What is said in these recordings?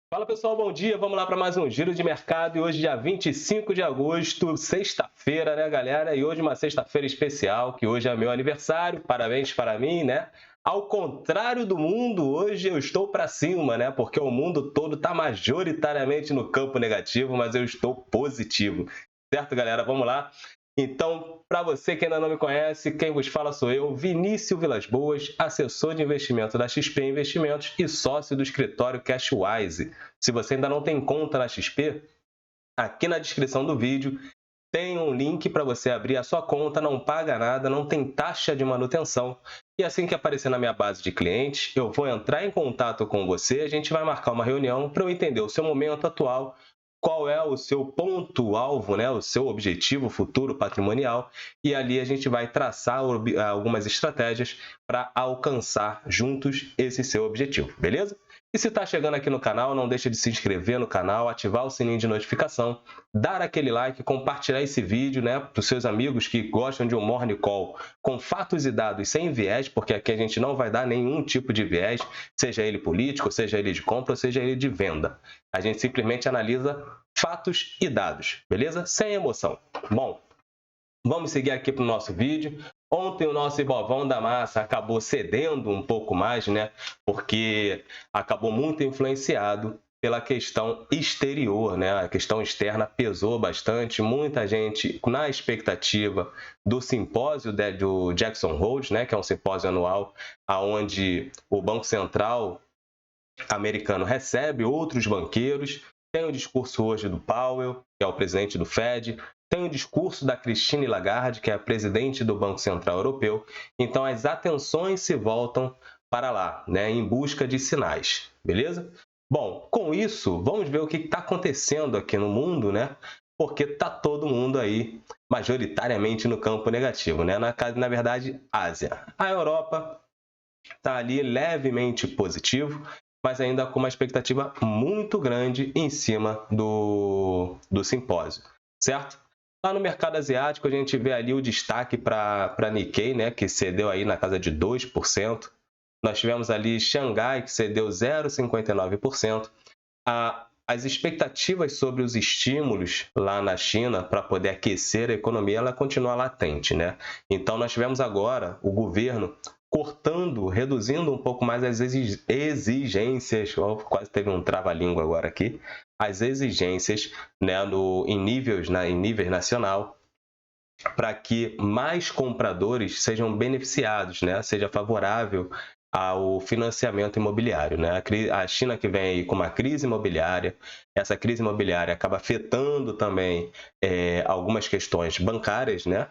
Fala pessoal, bom dia. Vamos lá para mais um giro de mercado e hoje, dia 25 de agosto, sexta-feira, né, galera? E hoje, uma sexta-feira especial, que hoje é meu aniversário. Parabéns para mim, né? Ao contrário do mundo, hoje eu estou para cima, né? Porque o mundo todo está majoritariamente no campo negativo, mas eu estou positivo. Certo, galera? Vamos lá. Então, para você que ainda não me conhece, quem vos fala sou eu, Vinícius Vilas Boas, assessor de investimento da XP Investimentos e sócio do escritório Cashwise. Se você ainda não tem conta na XP, aqui na descrição do vídeo tem um link para você abrir a sua conta, não paga nada, não tem taxa de manutenção. E assim que aparecer na minha base de clientes, eu vou entrar em contato com você, a gente vai marcar uma reunião para eu entender o seu momento atual, qual é o seu ponto-alvo, né, o seu objetivo futuro patrimonial, e ali a gente vai traçar algumas estratégias para alcançar juntos esse seu objetivo, beleza? E se está chegando aqui no canal, não deixe de se inscrever no canal, ativar o sininho de notificação, dar aquele like, compartilhar esse vídeo, né, para os seus amigos que gostam de um morning call com fatos e dados sem viés, porque aqui a gente não vai dar nenhum tipo de viés, seja ele político, seja ele de compra, ou seja ele de venda. A gente simplesmente analisa fatos e dados, beleza? Sem emoção. Bom, vamos seguir aqui para o nosso vídeo. Ontem o nosso Ibovão da Massa acabou cedendo um pouco mais, né? Porque acabou muito influenciado pela questão exterior, né? A questão externa pesou bastante, muita gente na expectativa do simpósio do Jackson Hole, né? Que é um simpósio anual onde o Banco Central americano recebe outros banqueiros. Tem o discurso hoje do Powell, que é o presidente do Fed, tem o discurso da Christine Lagarde, que é a presidente do Banco Central Europeu. Então, as atenções se voltam para lá, né, em busca de sinais, beleza? Bom, com isso, vamos ver o que está acontecendo aqui no mundo, né? Porque está todo mundo aí majoritariamente no campo negativo, né? Na verdade, Ásia. A Europa está ali levemente positivo, mas ainda com uma expectativa muito grande em cima do simpósio, certo? Lá no mercado asiático, a gente vê ali o destaque para Nikkei, né, que cedeu aí na casa de 2%. Nós tivemos ali Xangai, que cedeu 0,59%. As expectativas sobre os estímulos lá na China para poder aquecer a economia, ela continua latente, né? Então, nós tivemos agora o governo cortando, reduzindo um pouco mais as exigências, quase teve um trava-língua agora aqui, as exigências, né, em níveis nacional, para que mais compradores sejam beneficiados, né, seja favorável ao financiamento imobiliário, né? A China que vem aí com uma crise imobiliária, essa crise imobiliária acaba afetando também algumas questões bancárias, né?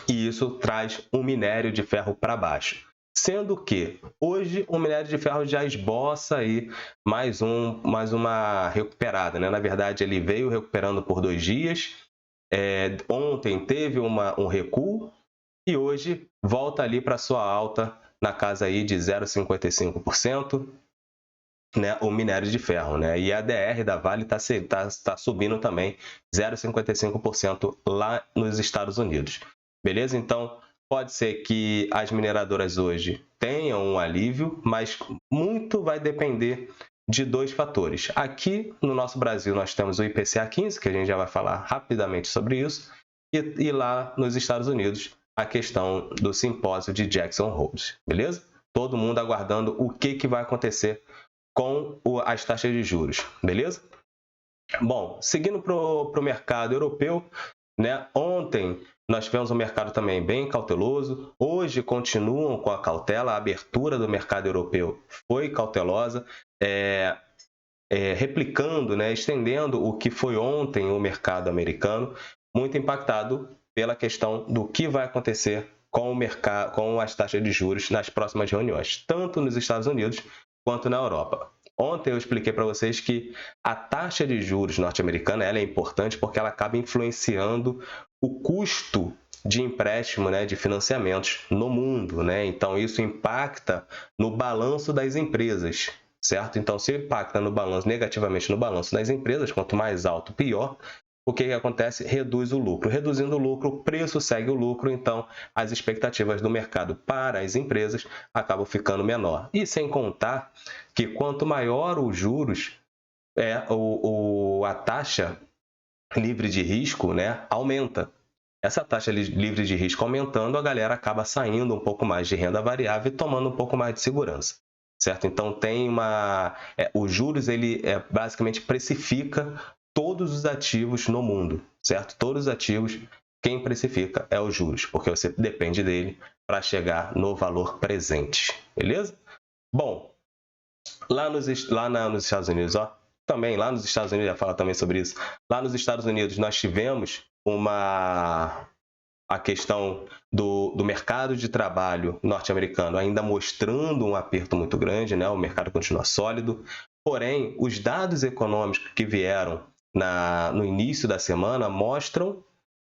E isso traz o minério de ferro para baixo. Sendo que hoje o minério de ferro já esboça aí mais uma recuperada, né? Na verdade, ele veio recuperando por 2 dias. Ontem teve um recuo e hoje volta ali para sua alta na casa aí de 0,55%, né, o minério de ferro, né? E a DR da Vale tá subindo também 0,55% lá nos Estados Unidos. Beleza? Então, pode ser que as mineradoras hoje tenham um alívio, mas muito vai depender de 2 fatores. Aqui no nosso Brasil nós temos o IPCA 15, que a gente já vai falar rapidamente sobre isso, e lá nos Estados Unidos a questão do simpósio de Jackson Hole, beleza? Todo mundo aguardando o que vai acontecer com as taxas de juros, beleza? Bom, seguindo para o mercado europeu, né? Ontem nós tivemos um mercado também bem cauteloso, hoje continuam com a cautela, a abertura do mercado europeu foi cautelosa, replicando, né, estendendo o que foi ontem o mercado americano, muito impactado pela questão do que vai acontecer com o mercado, com as taxas de juros nas próximas reuniões, tanto nos Estados Unidos quanto na Europa. Ontem eu expliquei para vocês que a taxa de juros norte-americana ela é importante porque ela acaba influenciando o custo de empréstimo, né, de financiamentos no mundo, né? Então isso impacta no balanço das empresas, certo? Então se impacta no balanço negativamente no balanço das empresas, quanto mais alto, pior. O que acontece? Reduz o lucro. Reduzindo o lucro, o preço segue o lucro, então as expectativas do mercado para as empresas acabam ficando menor. E sem contar que quanto maior os juros, a taxa livre de risco, né, aumenta. Essa taxa livre de risco aumentando, a galera acaba saindo um pouco mais de renda variável e tomando um pouco mais de segurança, certo? Então tem os juros, ele basicamente precifica todos os ativos no mundo, certo? Todos os ativos, quem precifica é os juros, porque você depende dele para chegar no valor presente, beleza? Bom, lá nos Estados Unidos, também lá nos Estados Unidos, já fala também sobre isso, lá nos Estados Unidos nós tivemos a questão do mercado de trabalho norte-americano ainda mostrando um aperto muito grande, né? O mercado continua sólido, porém, os dados econômicos que vieram no início da semana mostram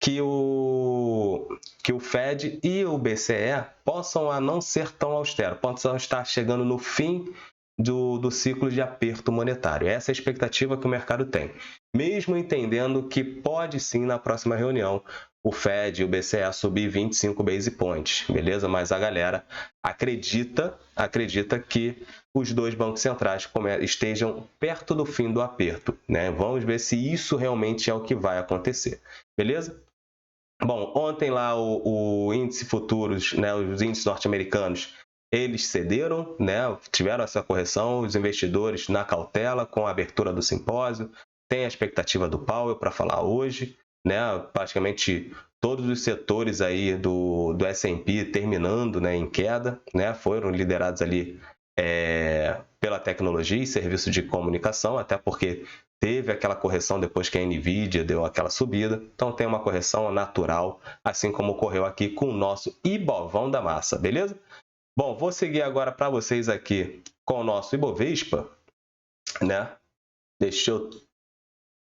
que o Fed e o BCE possam não ser tão austeros, possam estar chegando no fim do ciclo de aperto monetário. Essa é a expectativa que o mercado tem. Mesmo entendendo que pode sim, na próxima reunião, o Fed e o BCE subir 25 base points, beleza? Mas a galera acredita que os dois bancos centrais estejam perto do fim do aperto, né? Vamos ver se isso realmente é o que vai acontecer, beleza? Bom, ontem lá o índice futuros, né, os índices norte-americanos, eles cederam, né, tiveram essa correção, os investidores na cautela com a abertura do simpósio, tem a expectativa do Powell para falar hoje, né, praticamente todos os setores aí do S&P terminando, né, em queda, né, foram liderados ali pela tecnologia e serviço de comunicação, até porque teve aquela correção depois que a Nvidia deu aquela subida, então tem uma correção natural, assim como ocorreu aqui com o nosso Ibovão da Massa, beleza? Bom, vou seguir agora para vocês aqui com o nosso Ibovespa, né? Deixa eu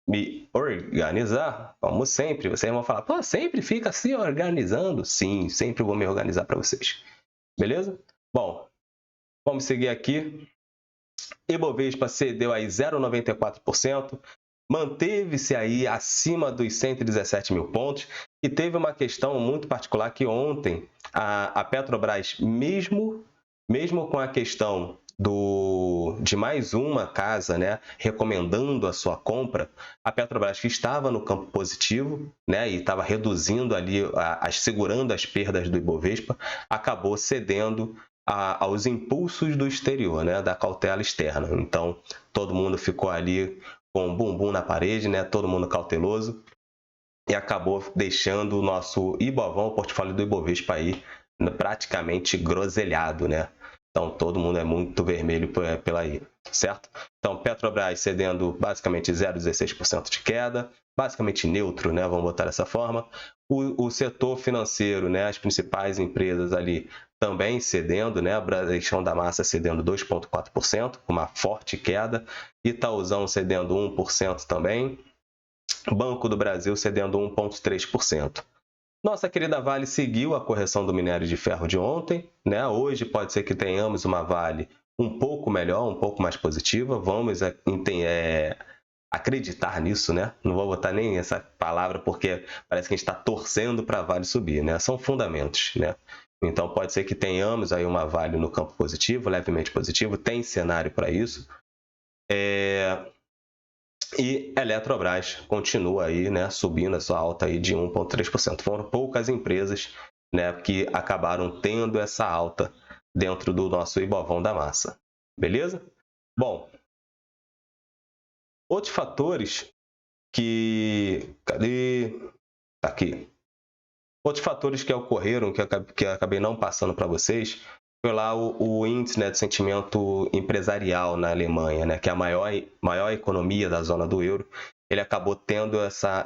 me organizar, como sempre. Vocês vão falar, pô, sempre fica se organizando? Sim, sempre vou me organizar para vocês, beleza? Bom, vamos seguir aqui. Ibovespa cedeu aí 0,94%, manteve-se aí acima dos 117 mil pontos e teve uma questão muito particular que ontem a Petrobras, mesmo com a questão de mais uma casa, né, recomendando a sua compra, a Petrobras, que estava no campo positivo, né, e estava reduzindo ali, segurando as perdas do Ibovespa, acabou cedendo aos impulsos do exterior, né, da cautela externa. Então, todo mundo ficou ali com o bumbum na parede, né, todo mundo cauteloso, e acabou deixando o nosso Ibovão, o portfólio do Ibovespa aí, praticamente groselhado, né? Então, todo mundo é muito vermelho pela aí, certo? Então, Petrobras cedendo basicamente 0,16% de queda, basicamente neutro, né? Vamos botar dessa forma. O setor financeiro, né? As principais empresas ali também cedendo, né? Bradesco da Massa cedendo 2,4%, uma forte queda. Itaúzão cedendo 1% também. Banco do Brasil cedendo 1,3%. Nossa querida Vale seguiu a correção do minério de ferro de ontem, né? Hoje pode ser que tenhamos uma Vale um pouco melhor, um pouco mais positiva. Vamos acreditar nisso, né? Não vou botar nem essa palavra porque parece que a gente está torcendo para a Vale subir, né? São fundamentos, né? Então pode ser que tenhamos aí uma Vale no campo positivo, levemente positivo. Tem cenário para isso. E Eletrobras continua aí, né, subindo a sua alta aí de 1,3%. Foram poucas empresas, né, que acabaram tendo essa alta dentro do nosso Ibovão da Massa. Beleza? Bom, outros fatores que... Cadê? Tá aqui. Outros fatores que ocorreram, que eu acabei não passando para vocês, foi lá o índice, né, de sentimento empresarial na Alemanha, né, que é a maior economia da zona do euro. Ele acabou tendo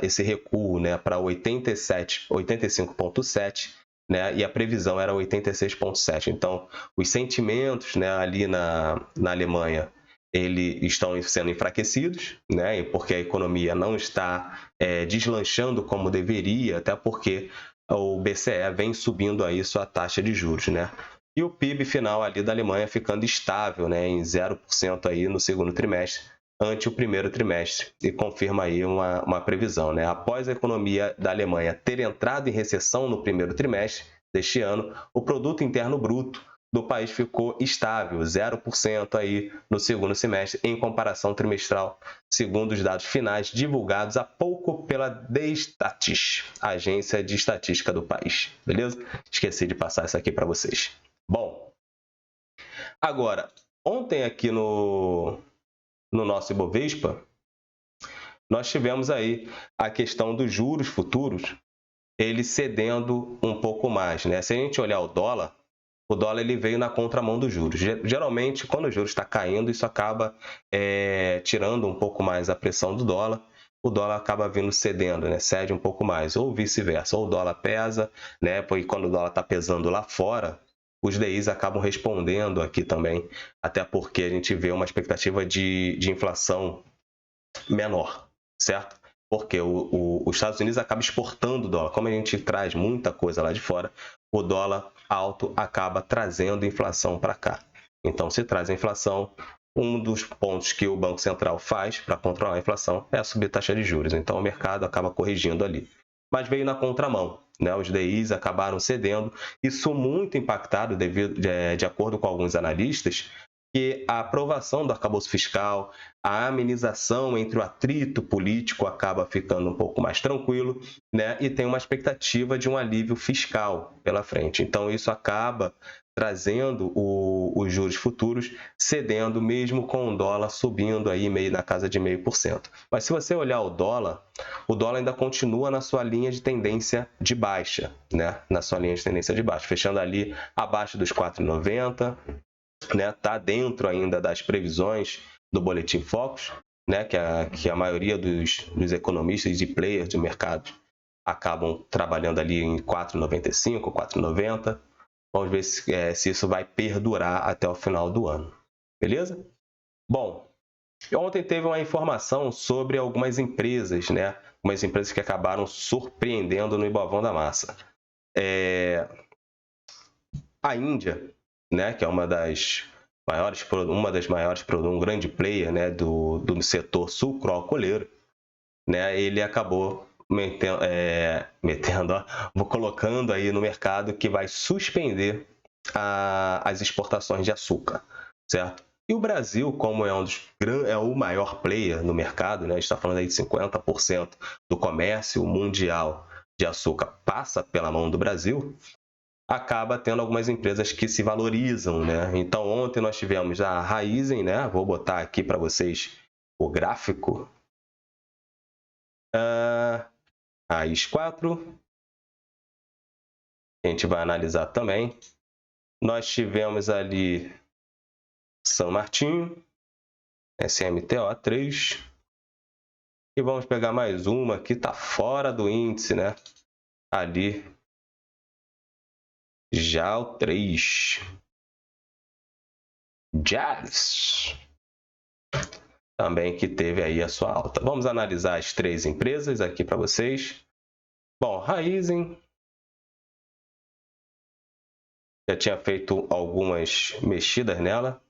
esse recuo, né, para 85,7, né, e a previsão era 86,7. Então, os sentimentos, né, ali na Alemanha, eles estão sendo enfraquecidos, né, porque a economia não está deslanchando como deveria, até porque o BCE vem subindo aí sua taxa de juros, né? E o PIB final ali da Alemanha ficando estável, né, em 0% aí no segundo trimestre, ante o primeiro trimestre, e confirma aí uma previsão, né? Após a economia da Alemanha ter entrado em recessão no primeiro trimestre deste ano, o produto interno bruto do país ficou estável, 0% aí no segundo semestre, em comparação trimestral, segundo os dados finais divulgados há pouco pela Destatis, agência de estatística do país. Beleza? Esqueci de passar isso aqui para vocês. Bom, agora, ontem aqui no nosso Ibovespa, nós tivemos aí a questão dos juros futuros, ele cedendo um pouco mais, né? Se a gente olhar o dólar ele veio na contramão dos juros. Geralmente, quando o juros está caindo, isso acaba tirando um pouco mais a pressão do dólar. O dólar acaba vindo cedendo, né? Cede um pouco mais, ou vice-versa. Ou o dólar pesa, né? Porque quando o dólar está pesando lá fora, os DIs acabam respondendo aqui também, até porque a gente vê uma expectativa de inflação menor, certo? Porque os Estados Unidos acaba exportando dólar. Como a gente traz muita coisa lá de fora, o dólar alto acaba trazendo inflação para cá. Então, se traz a inflação, um dos pontos que o Banco Central faz para controlar a inflação é subir a taxa de juros. Então, o mercado acaba corrigindo ali. Mas veio na contramão, né? Os DIs acabaram cedendo. Isso muito impactado, de acordo com alguns analistas, que a aprovação do arcabouço fiscal, a amenização entre o atrito político acaba ficando um pouco mais tranquilo, né? E tem uma expectativa de um alívio fiscal pela frente. Então, isso acaba trazendo os juros futuros cedendo, mesmo com o dólar subindo aí na casa de 0,5%. Mas se você olhar o dólar ainda continua na sua linha de tendência de baixa, né? Na sua linha de tendência de baixa, fechando ali abaixo dos 4,90, né? Tá dentro ainda das previsões do Boletim Focus, né? Que a maioria dos economistas e players de mercado acabam trabalhando ali em 4,95, 4,90. Vamos ver se isso vai perdurar até o final do ano. Beleza? Bom, ontem teve uma informação sobre algumas empresas, né? Algumas empresas que acabaram surpreendendo no Ibovão da Massa. A Índia, né, que é uma das maiores, um grande player, né, do setor sucroalcooleiro, né, ele acabou colocando aí no mercado que vai suspender as exportações de açúcar, certo? E o Brasil, como é o maior player no mercado, né, a gente está falando aí de 50% do comércio mundial de açúcar passa pela mão do Brasil, acaba tendo algumas empresas que se valorizam, né? Então, ontem nós tivemos a Raízen, né? Vou botar aqui para vocês o gráfico. Raiz 4. A gente vai analisar também. Nós tivemos ali São Martinho, SMTO 3. E vamos pegar mais uma que está fora do índice, né? Ali, já o 3. Jazz. Também que teve aí a sua alta. Vamos analisar as três empresas aqui para vocês. Bom, Raízen já tinha feito algumas mexidas nela.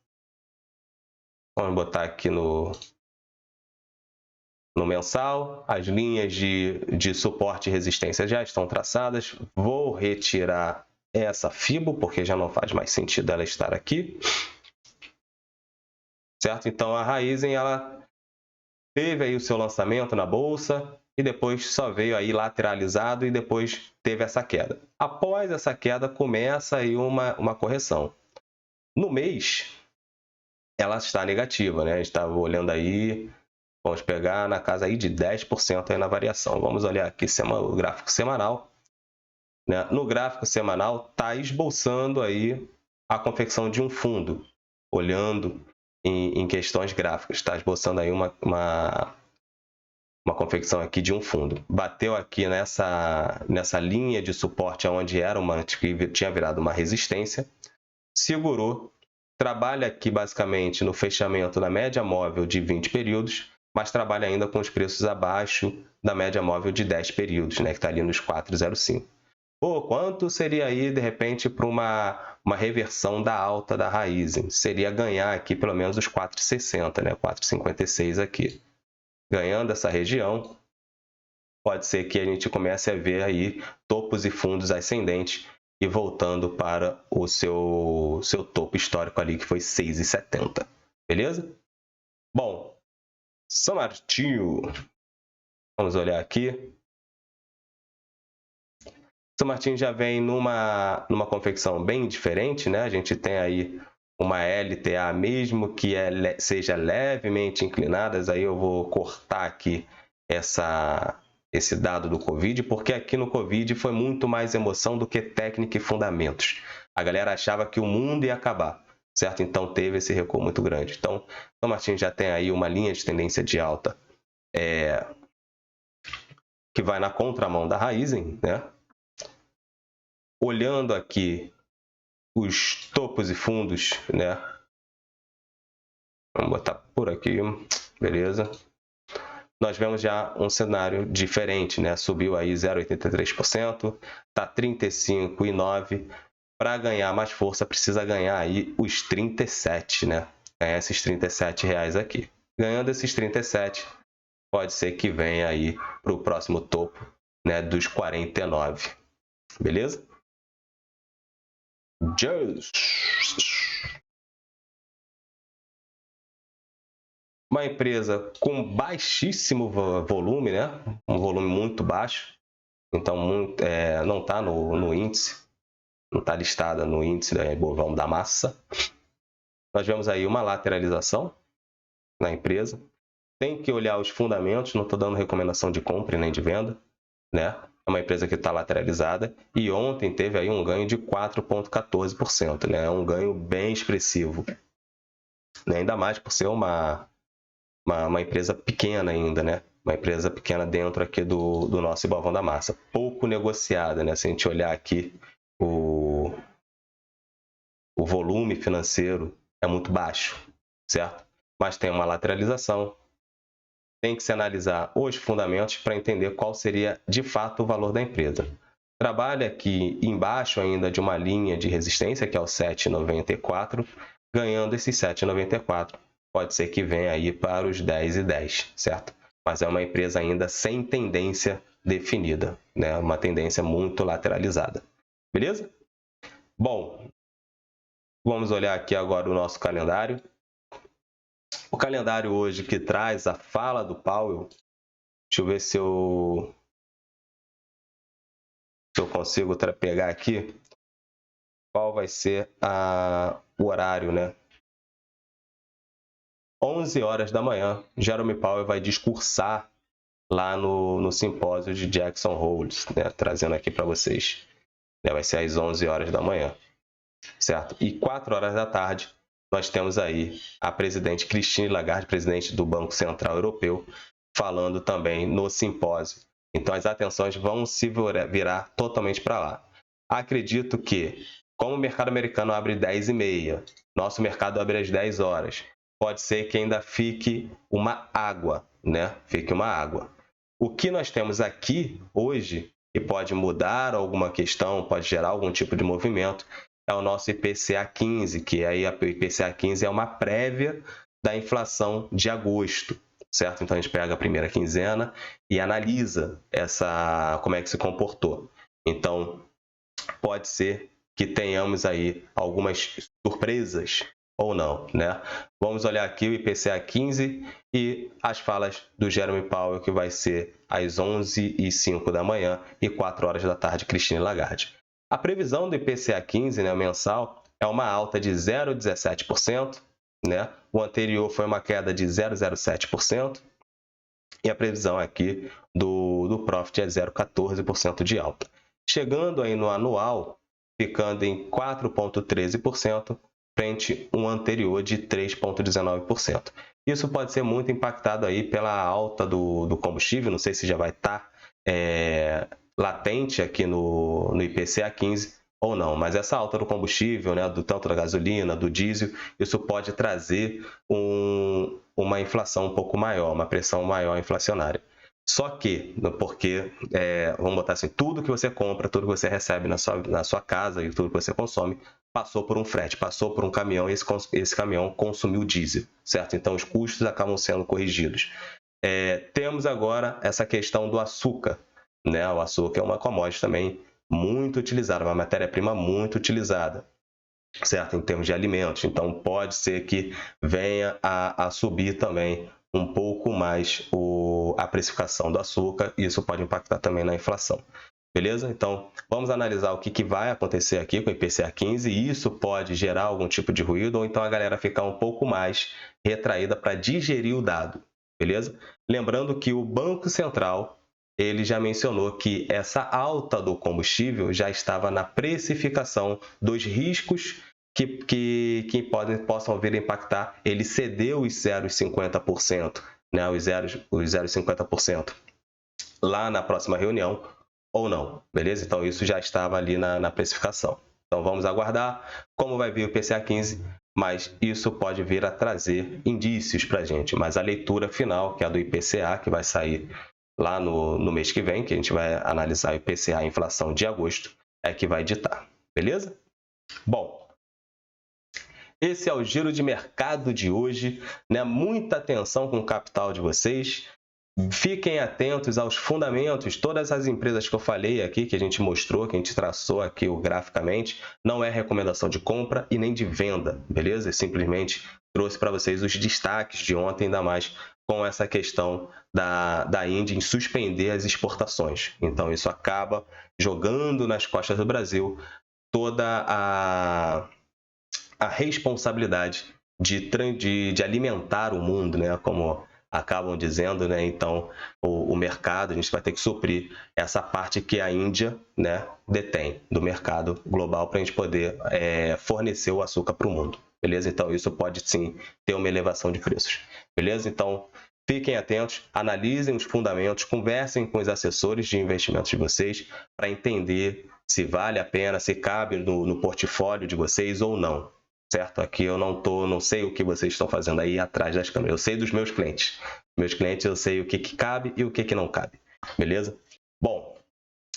Vamos botar aqui no mensal. As linhas de suporte e resistência já estão traçadas. Vou retirar essa FIBO, porque já não faz mais sentido ela estar aqui. Certo? Então, a Raízen, ela teve aí o seu lançamento na bolsa e depois só veio aí lateralizado e depois teve essa queda. Após essa queda, começa aí uma correção. No mês, ela está negativa, né? A gente estava olhando aí, vamos pegar na casa aí de 10% aí na variação. Vamos olhar aqui o gráfico semanal. Né? No gráfico semanal, está esboçando aí a confecção de um fundo, olhando em questões gráficas, está esboçando aí uma confecção aqui de um fundo. Bateu aqui nessa linha de suporte onde era que tinha virado uma resistência, segurou, trabalha aqui basicamente no fechamento da média móvel de 20 períodos, mas trabalha ainda com os preços abaixo da média móvel de 10 períodos, né, que está ali nos 4,05. Quanto seria aí, de repente, para uma reversão da alta da Raízen? Seria ganhar aqui pelo menos os 4,60, né? 4,56 aqui. Ganhando essa região, pode ser que a gente comece a ver aí topos e fundos ascendentes e voltando para o seu topo histórico ali, que foi 6,70. Beleza? Bom, São Martinho. Vamos olhar aqui. São Martinho já vem numa confecção bem diferente, né? A gente tem aí uma LTA, mesmo que seja levemente inclinadas. Aí eu vou cortar aqui esse dado do Covid, porque aqui no Covid foi muito mais emoção do que técnica e fundamentos. A galera achava que o mundo ia acabar, certo? Então teve esse recuo muito grande. Então, São Martinho já tem aí uma linha de tendência de alta que vai na contramão da Raizen, né? Olhando aqui os topos e fundos, né? Vamos botar por aqui, beleza. Nós vemos já um cenário diferente, né? Subiu aí 0,83%, tá 35,9%. Para ganhar mais força, precisa ganhar aí os 37, né? Ganhar esses R$37 aqui. Ganhando esses 37, pode ser que venha aí para o próximo topo, né? Dos 49. Beleza? Uma empresa com baixíssimo volume, né? Um volume muito baixo, então não está no índice, não está listada no índice da Ibovespa da massa. Nós vemos aí uma lateralização na empresa. Tem que olhar os fundamentos, não estou dando recomendação de compra nem de venda, né? É uma empresa que está lateralizada e ontem teve aí um ganho de 4,14%, né? É um ganho bem expressivo, né? Ainda mais por ser uma empresa pequena ainda, né? Uma empresa pequena dentro aqui do nosso Ibovespa da massa. Pouco negociada, né? Se a gente olhar aqui, o volume financeiro é muito baixo, certo? Mas tem uma lateralização. Tem que se analisar os fundamentos para entender qual seria, de fato, o valor da empresa. Trabalha aqui embaixo ainda de uma linha de resistência, que é o 7,94, ganhando esses 7,94. Pode ser que venha aí para os 10,10, certo? Mas é uma empresa ainda sem tendência definida, né? Uma tendência muito lateralizada. Beleza? Bom, vamos olhar aqui agora o nosso calendário. O calendário hoje que traz a fala do Powell. Deixa eu ver se eu consigo pegar aqui qual vai ser o horário, né? 11 horas da manhã, Jerome Powell vai discursar lá no simpósio de Jackson Hole, né? Trazendo aqui para vocês. Vai ser às 11 horas da manhã, certo? E 4 horas da tarde, nós temos aí a presidente Christine Lagarde, presidente do Banco Central Europeu, falando também no simpósio. Então, as atenções vão se virar totalmente para lá. Acredito que, como o mercado americano abre 10h30, nosso mercado abre às 10 horas, pode ser que ainda fique uma água, né? Fique uma água. O que nós temos aqui hoje, que pode mudar alguma questão, pode gerar algum tipo de movimento, é o nosso IPCA 15, que aí o IPCA 15 é uma prévia da inflação de agosto, certo? Então a gente pega a primeira quinzena e analisa como é que se comportou. Então pode ser que tenhamos aí algumas surpresas ou não, né? Vamos olhar aqui o IPCA 15 e as falas do Jerome Powell, que vai ser às 11h05 da manhã e 4 horas da tarde, Christine Lagarde. A previsão do IPCA 15, né, mensal, é uma alta de 0,17%, né? O anterior foi uma queda de 0,07%, e a previsão aqui do Profit é 0,14% de alta. Chegando aí no anual, ficando em 4,13%, frente ao anterior de 3,19%. Isso pode ser muito impactado aí pela alta do combustível, não sei se já vai estar latente aqui no IPCA 15 ou não, mas essa alta do combustível, né, tanto da gasolina, do diesel, isso pode trazer uma inflação um pouco maior, uma pressão maior inflacionária. Só que, porque, vamos botar assim, tudo que você compra, tudo que você recebe na sua casa e tudo que você consome, passou por um frete, passou por um caminhão e esse caminhão consumiu diesel, certo? Então, os custos acabam sendo corrigidos. Temos agora essa questão do açúcar, né? O açúcar é uma commodity também muito utilizada, uma matéria-prima muito utilizada, certo? Em termos de alimentos. Então, pode ser que venha a subir também um pouco mais a precificação do açúcar, e isso pode impactar também na inflação. Beleza? Então, vamos analisar o que vai acontecer aqui com o IPCA 15, e isso pode gerar algum tipo de ruído, ou então a galera ficar um pouco mais retraída para digerir o dado. Beleza? Lembrando que o Banco Central, ele já mencionou que essa alta do combustível já estava na precificação dos riscos que possam vir a impactar. Ele cedeu os 0,50%, né? os 0,50% lá na próxima reunião, ou não, beleza? Então, isso já estava ali na precificação. Então, vamos aguardar como vai vir o IPCA 15, mas isso pode vir a trazer indícios para a gente. Mas a leitura final, que é a do IPCA, que vai sair lá no mês que vem, que a gente vai analisar o IPCA, a inflação de agosto, é que vai ditar, beleza? Bom, esse é o giro de mercado de hoje, né? Muita atenção com o capital de vocês. Fiquem atentos aos fundamentos. Todas as empresas que eu falei aqui, que a gente mostrou, que a gente traçou aqui graficamente, não é recomendação de compra e nem de venda, beleza? Eu simplesmente trouxe para vocês os destaques de ontem, ainda mais com essa questão da Índia em suspender as exportações. Então, isso acaba jogando nas costas do Brasil toda a responsabilidade de alimentar o mundo, né? Como acabam dizendo, né? Então, o mercado, a gente vai ter que suprir essa parte que a Índia, né, detém do mercado global para a gente poder fornecer o açúcar para o mundo, beleza? Então, isso pode sim ter uma elevação de preços, beleza? Então, fiquem atentos, analisem os fundamentos, conversem com os assessores de investimentos de vocês para entender se vale a pena, se cabe no portfólio de vocês ou não. Certo? Aqui eu não sei o que vocês estão fazendo aí atrás das câmeras. Eu sei dos meus clientes. Meus clientes eu sei o que cabe e o que não cabe. Beleza? Bom,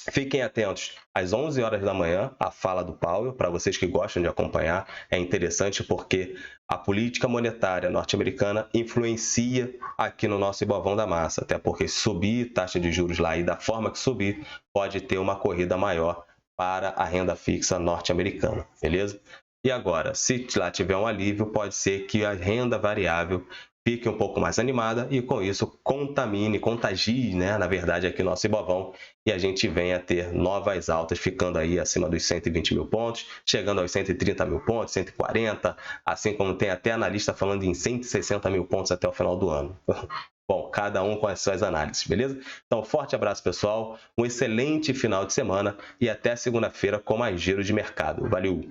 fiquem atentos às 11 horas da manhã, a fala do Powell, para vocês que gostam de acompanhar. É interessante porque a política monetária norte-americana influencia aqui no nosso Ibovão da Massa. Até porque subir taxa de juros lá e da forma que subir, pode ter uma corrida maior para a renda fixa norte-americana. Beleza? E agora, se lá tiver um alívio, pode ser que a renda variável fique um pouco mais animada e com isso contagie, né, na verdade, aqui nosso Ibovão, e a gente venha a ter novas altas, ficando aí acima dos 120 mil pontos, chegando aos 130 mil pontos, 140, assim como tem até analista falando em 160 mil pontos até o final do ano. Bom, cada um com as suas análises, beleza? Então, forte abraço, pessoal, um excelente final de semana e até segunda-feira com mais giro de mercado. Valeu!